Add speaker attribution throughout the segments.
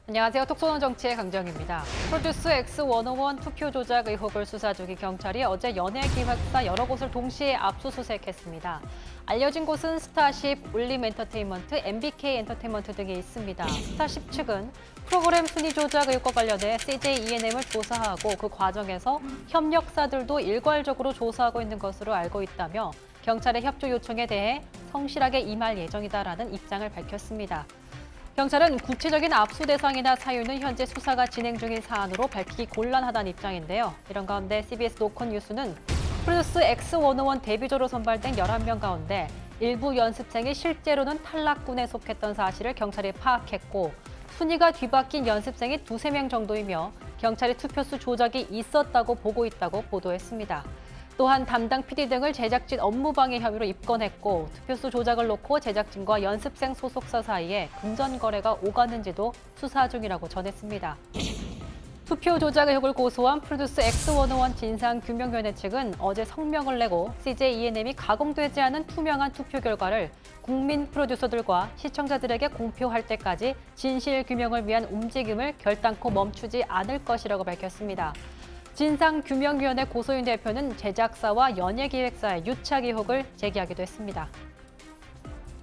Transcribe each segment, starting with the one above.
Speaker 1: 안녕하세요. 톡쏘는 정치의 강정입니다. 프로듀스 X101 투표 조작 의혹을 수사 중인 경찰이 어제 연예기획사 여러 곳을 동시에 압수수색했습니다. 알려진 곳은 스타쉽, 울림엔터테인먼트, MBK 엔터테인먼트 등이 있습니다. 스타쉽 측은 프로그램 순위 조작 의혹과 관련해 CJ ENM을 조사하고 그 과정에서 협력사들도 일괄적으로 조사하고 있는 것으로 알고 있다며 경찰의 협조 요청에 대해 성실하게 임할 예정이다라는 입장을 밝혔습니다. 경찰은 구체적인 압수 대상이나 사유는 현재 수사가 진행 중인 사안으로 밝히기 곤란하다는 입장인데요. 이런 가운데 CBS 노컷 뉴스는 프로듀스 X101 데뷔조로 선발된 11명 가운데 일부 연습생이 실제로는 탈락군에 속했던 사실을 경찰이 파악했고 순위가 뒤바뀐 연습생이 두세 명 정도이며 경찰이 투표수 조작이 있었다고 보고 있다고 보도했습니다. 또한 담당 PD 등을 제작진 업무방해 혐의로 입건했고 투표수 조작을 놓고 제작진과 연습생 소속사 사이에 금전 거래가 오갔는지도 수사 중이라고 전했습니다. 투표 조작 의혹을 고소한 프로듀스 X101 진상규명위원회 측은 어제 성명을 내고 CJ ENM이 가공되지 않은 투명한 투표 결과를 국민 프로듀서들과 시청자들에게 공표할 때까지 진실 규명을 위한 움직임을 결단코 멈추지 않을 것이라고 밝혔습니다. 진상규명위원회 고소인 대표는 제작사와 연예기획사의 유착 의혹을 제기하기도 했습니다.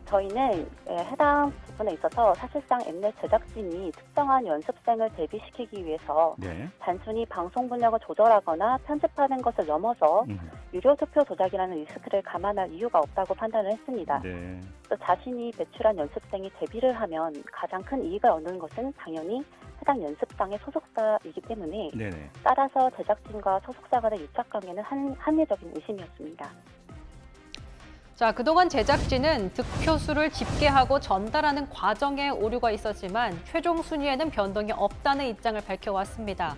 Speaker 2: 저희는 해당 부분에 있어서 사실상 엠넷 제작진이 특정한 연습생을 데뷔시키기 위해서 단순히 방송 분량을 조절하거나 편집하는 것을 넘어서 유료 투표 조작이라는 리스크를 감안할 이유가 없다고 판단을 했습니다. 자신이 배출한 연습생이 데뷔를 하면 가장 큰 이익을 얻는 것은 당연히 해당 연습상의 소속사이기 때문에 따라서 제작진과 소속사 간의 유착 관계는 합리적인 의심이었습니다.
Speaker 1: 자, 그동안 제작진은 득표수를 집계하고 전달하는 과정에 오류가 있었지만 최종 순위에는 변동이 없다는 입장을 밝혀왔습니다.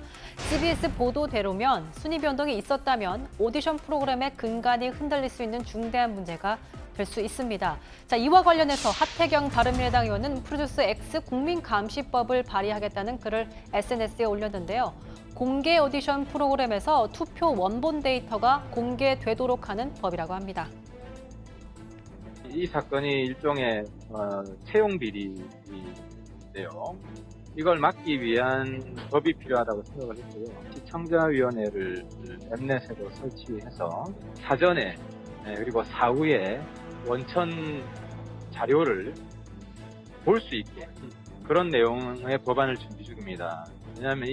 Speaker 1: CBS 보도대로면 순위 변동이 있었다면 오디션 프로그램의 근간이 흔들릴 수 있는 중대한 문제가 될 수 있습니다. 자, 이와 관련해서 하태경 바른미래당 의원은 프로듀스 X 국민감시법을 발의하겠다는 글을 SNS에 올렸는데요. 공개 오디션 프로그램에서 투표 원본 데이터가 공개되도록 하는 법이라고 합니다.
Speaker 3: 이 사건이 일종의 채용 비리인데요. 이걸 막기 위한 법이 필요하다고 생각을 했고요. 시청자위원회를 엠넷으로 설치해서 사전에 그리고 사후에 원천 자료를 볼 수 있게 그런 내용의 법안을 준비 중입니다. 왜냐하면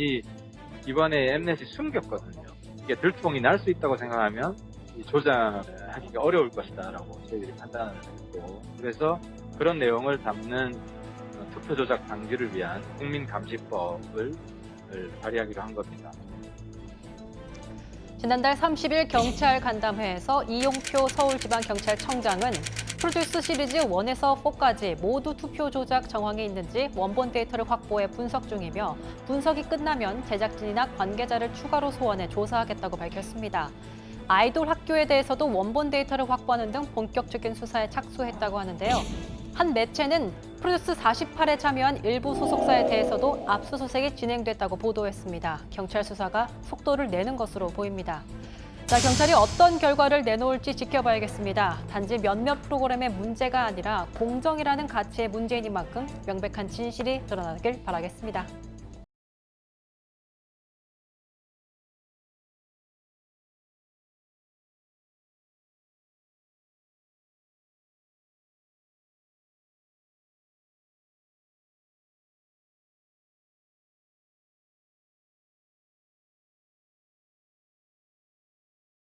Speaker 3: 이번에 엠넷이 숨겼거든요. 이게 들통이 날 수 있다고 생각하면 조작하기가 어려울 것이다라고 저희들이 판단을 했고, 그래서 그런 내용을 담는 투표 조작 방지를 위한 국민감시법을 발의하기로 한 겁니다.
Speaker 1: 지난달 30일 경찰 간담회에서 이용표 서울지방경찰청장은 프로듀스 시리즈 1에서 4까지 모두 투표 조작 정황이 있는지 원본 데이터를 확보해 분석 중이며 분석이 끝나면 제작진이나 관계자를 추가로 소환해 조사하겠다고 밝혔습니다. 아이돌 학교에 대해서도 원본 데이터를 확보하는 등 본격적인 수사에 착수했다고 하는데요. 한 매체는 프로듀스 48에 참여한 일부 소속사에 대해서도 압수수색이 진행됐다고 보도했습니다. 경찰 수사가 속도를 내는 것으로 보입니다. 자, 경찰이 어떤 결과를 내놓을지 지켜봐야겠습니다. 단지 몇몇 프로그램의 문제가 아니라 공정이라는 가치의 문제이니만큼 명백한 진실이 드러나길 바라겠습니다.